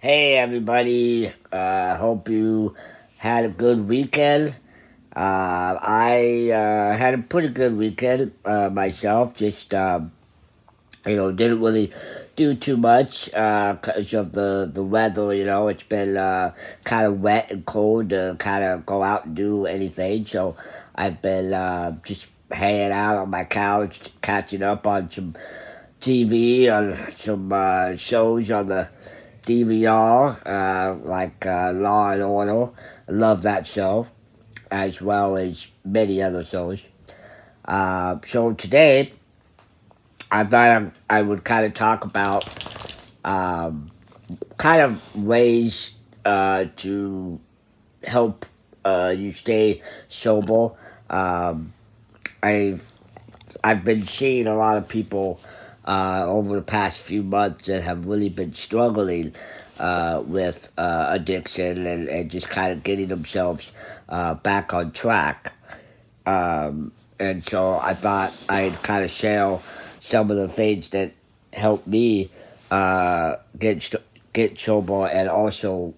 Hey everybody, hope you had a good weekend. I had a pretty good weekend myself. Just didn't really do too much because of the weather. It's been kind of wet and cold to kind of go out and do anything. So I've been just hanging out on my couch, catching up on some TV, on some shows on the DVR, like Law and Order. I love that show, as well as many other shows. So today, I thought I would kind of talk about um, kind of ways to help you stay sober. Um, I've I've been seeing a lot of people over the past few months that have really been struggling with addiction and just kind of getting themselves back on track. And so I thought I'd kind of share some of the things that helped me get sober and also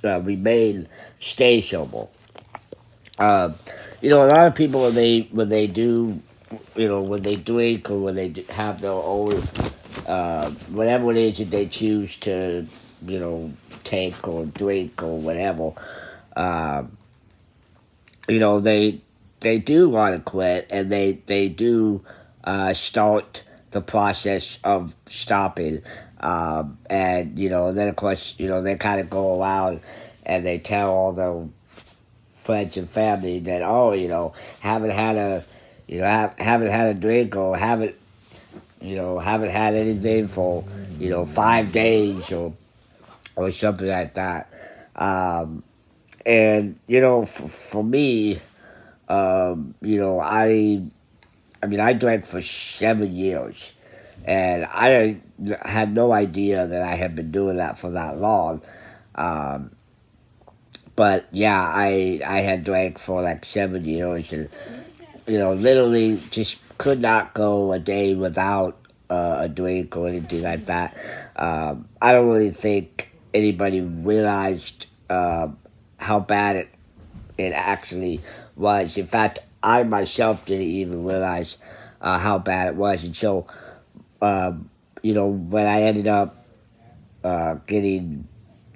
remain stay sober. Um, a lot of people when they do, when they drink or when they have their own, whatever it is that they choose to, take or drink or whatever, um, they do want to quit and they do start the process of stopping. And then of course they kind of go around and they tell all the friends and family that haven't had a haven't had a drink or haven't had anything for 5 days or something like that. Um, and for me, I mean I drank for 7 years, and I had no idea that I had been doing that for that long. Um, but yeah, I had drank for like 7 years, and literally just could not go a day without a drink or anything like that. I don't really think anybody realized how bad it actually was. In fact, I myself didn't even realize how bad it was until, when I ended up getting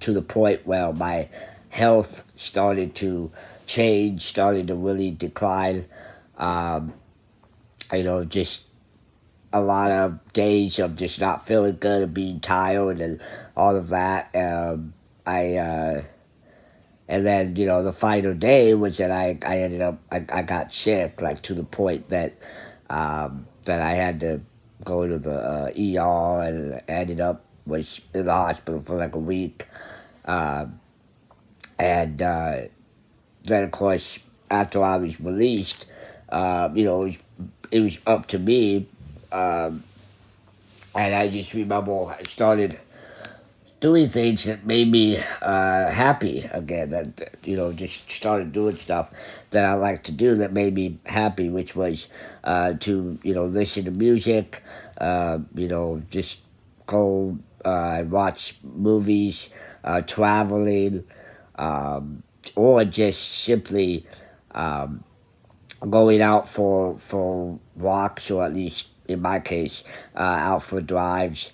to the point where my health started to change, started to really decline. Um, just a lot of days of just not feeling good and being tired and all of that. I And then the final day was that I ended up I got sick, like to the point that that I had to go to the ER, and ended up was in the hospital for like a week. Uh, and Then of course after I was released, it was up to me. Um, and I just remember I started doing things that made me happy again. That just started doing stuff that I like to do that made me happy, which was to listen to music, just go and watch movies, traveling, um, or just simply um, going out for walks, or at least in my case, out for drives,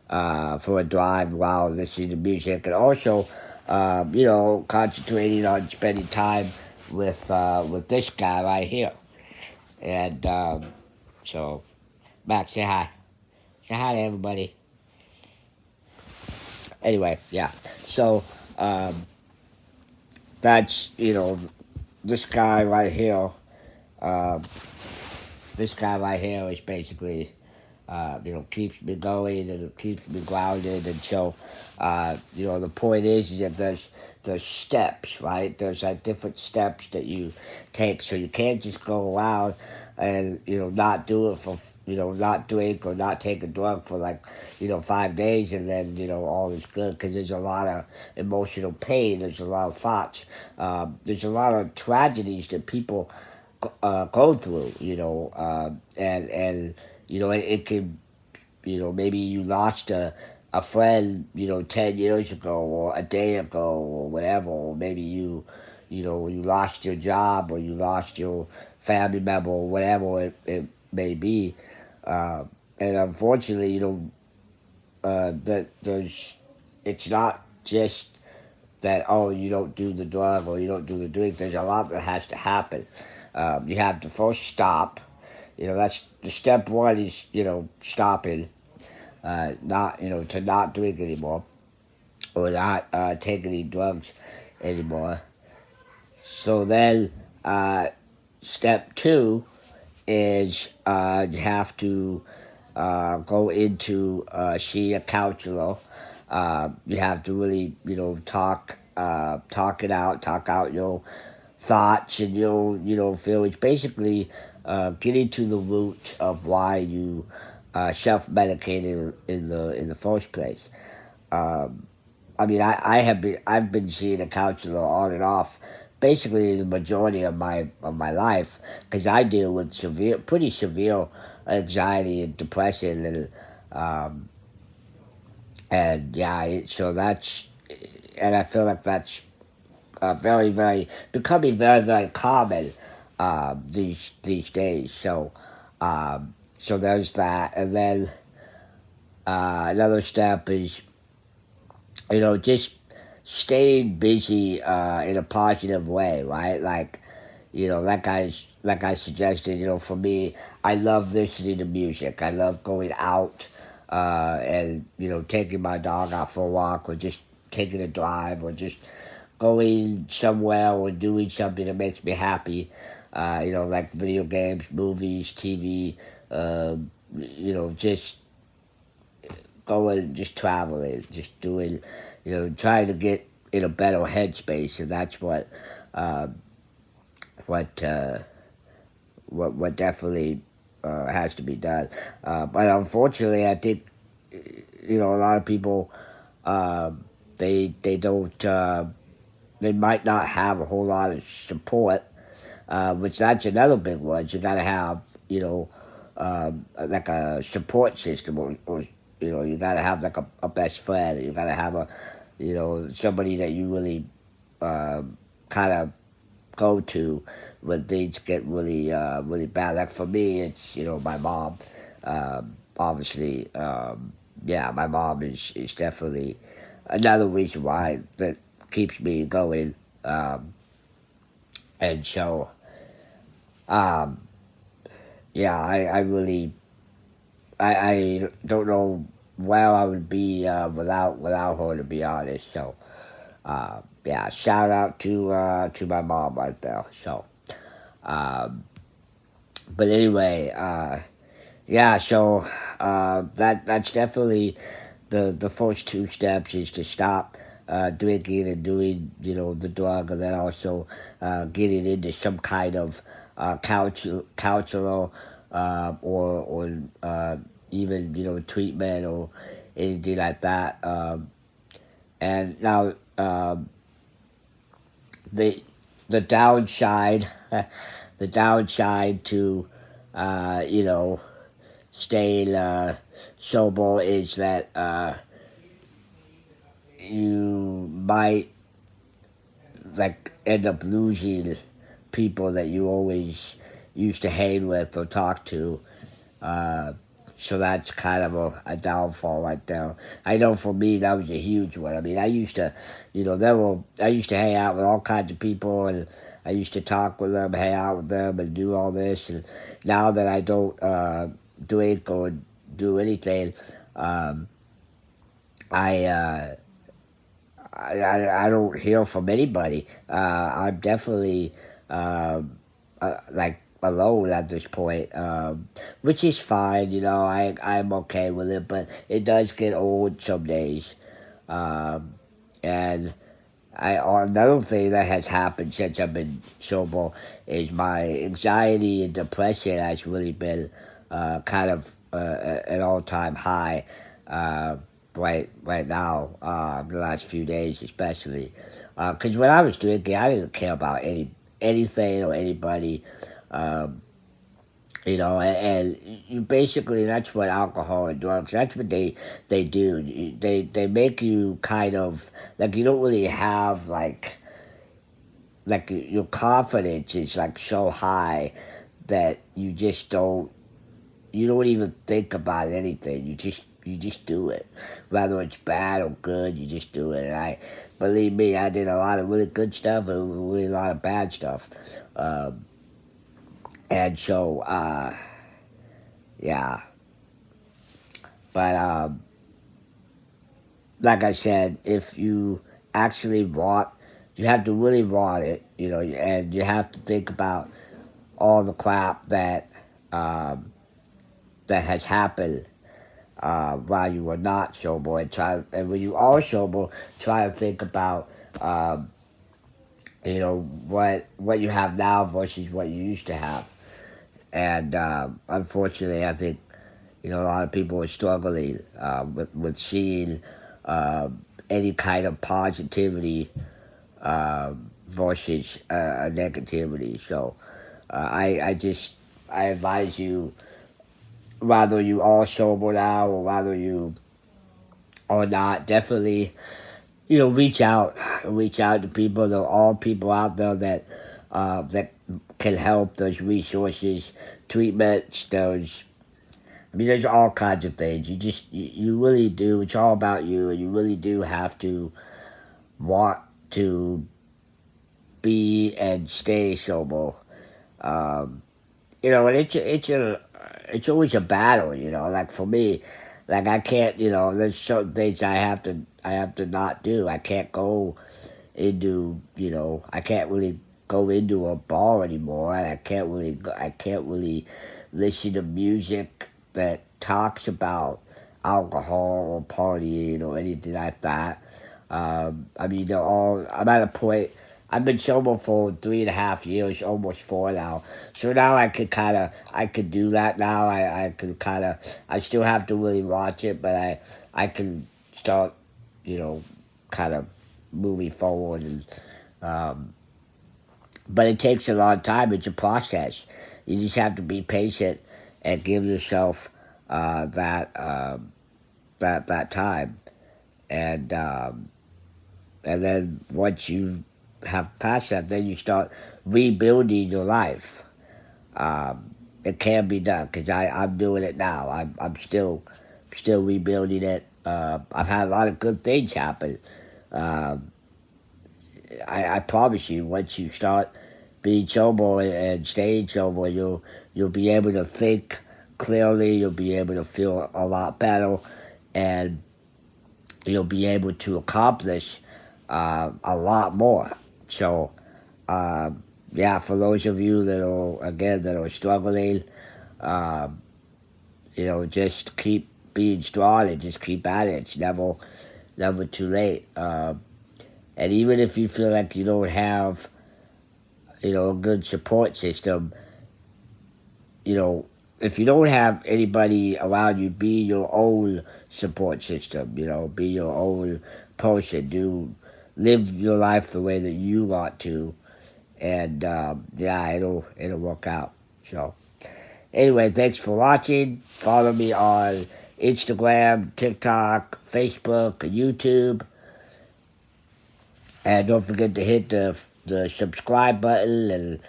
for a drive while listening to music, and also, concentrating on spending time with this guy right here. And so, Max, say hi. Say hi to everybody. Anyway, yeah. So um, that's this guy right here. Um, this guy right here is basically keeps me going and it keeps me grounded. And so, the point is that there's steps, right? There's like different steps that you take. So you can't just go around and not do it for not drink or not take a drug for like 5 days, and then all is good, because there's a lot of emotional pain. There's a lot of thoughts. There's a lot of tragedies that people go through. And it can maybe you lost a friend, 10 years ago or a day ago or whatever, or maybe you lost your job or you lost your family member or whatever it may be. Uh, and unfortunately, that there's, it's not just that, oh, you don't do the drug or you don't do the drink. There's a lot that has to happen. You have to first stop. That's the step one is, stopping, not, to not drink anymore or not take any drugs anymore. So then, uh, step two is you have to go into see a counselor. You have to really, talk it out, talk out your thoughts and your, feelings. Basically, getting to the root of why you self-medicated in the first place. Um, I mean, I've been seeing a counselor on and off, basically the majority of my life, because I deal with pretty severe anxiety and depression, um, and yeah, so that's, and I feel like that's very very becoming very very common these days. So there's that, and then another step is just staying busy in a positive way, right? Like I suggested, for me, I love listening to music. I love going out and taking my dog out for a walk, or just taking a drive, or just going somewhere or doing something that makes me happy. Like video games, movies, TV. Just going, just traveling, just doing, trying to get in a better headspace, and that's um, what uh, what definitely has to be done. But unfortunately, I think a lot of people they don't they might not have a whole lot of support, which that's another big one. You got to have like a support system, or you got to have like a best friend. You got to have a somebody that you really kind of go to when things get really really bad. Like for me, it's my mom. Obviously, yeah, my mom is definitely another reason why that keeps me going. Um, and so, um, yeah, I really I don't know where I would be without her, to be honest. So yeah, shout out to my mom right there. So um, but anyway, yeah, so that's definitely the first two steps is to stop drinking and doing the drug, and then also getting into some kind of counselor or even treatment or anything like that. And now the the downside the downside to you know staying sober is that you might like end up losing people that you always used to hang with or talk to. Uh, so that's kind of a downfall right there. I know for me that was a huge one. I mean, I used to, I used to hang out with all kinds of people, and I used to talk with them, hang out with them, and do all this. And now that I don't drink or do anything, um, I, uh, I don't hear from anybody. I'm definitely like alone at this point, which is fine. I'm okay with it, but it does get old some days. Um, and another thing that has happened since I've been sober is my anxiety and depression has really been kind of an all time high uh, right now. The last few days, especially, because when I was drinking, I didn't care about anything or anybody. Um, You know, and you basically, that's what alcohol and drugs, that's what they do. They make you kind of like, you don't really have like your confidence is like so high that you don't even think about anything. You just do it, whether it's bad or good. You just do it. And I believe me, I did a lot of really good stuff and really a lot of bad stuff. Um, and so yeah, but like I said, if you actually want, you have to really want it, you know, and you have to think about all the crap um, that has happened while you were not sober, and when you are sober, try to think about um, you know what you have now versus what you used to have. And unfortunately, I think you know a lot of people are struggling with seeing any kind of positivity versus negativity. So I just I advise you, whether you are sober now or whether you are not, definitely you know reach out to people. There are all people out there that can help. Those resources, treatments, those I mean, there's all kinds of things. You really do. It's all about you, and you really do have to want to be and stay sober. Um, you know, and it's always a battle. You know, like for me, like I can't. You know, there's certain things I have to not do. I can't go into you know I can't really go into a bar anymore, and I can't really listen to music that talks about alcohol or partying or anything like that. I mean, they're all. I'm at a point. I've been sober for 3.5 years, almost four now. So now I could do that now. I can kind of, I still have to really watch it, but I can start, you know, kind of moving forward. And but it takes a long time. It's a process. You just have to be patient and give yourself that time. And and then once you have passed that, then you start rebuilding your life. It can be done because I'm doing it now. I'm still rebuilding it. I've had a lot of good things happen. Um, I promise you, once you start being sober and staying sober, you'll be able to think clearly. You'll be able to feel a lot better, and you'll be able to accomplish a lot more. So, uh, yeah, for those of you that are struggling, um, you know, just keep being strong and just keep at it. It's never too late. And even if you feel like you don't have, you know, a good support system, you know, if you don't have anybody around you, be your own support system. You know, be your own person. Do live your life the way that you want to, and yeah, it'll work out. So anyway, thanks for watching. Follow me on Instagram, TikTok, Facebook, YouTube, and don't forget to hit the subscribe button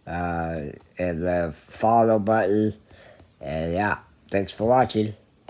uh, and the follow button. And yeah, thanks for watching.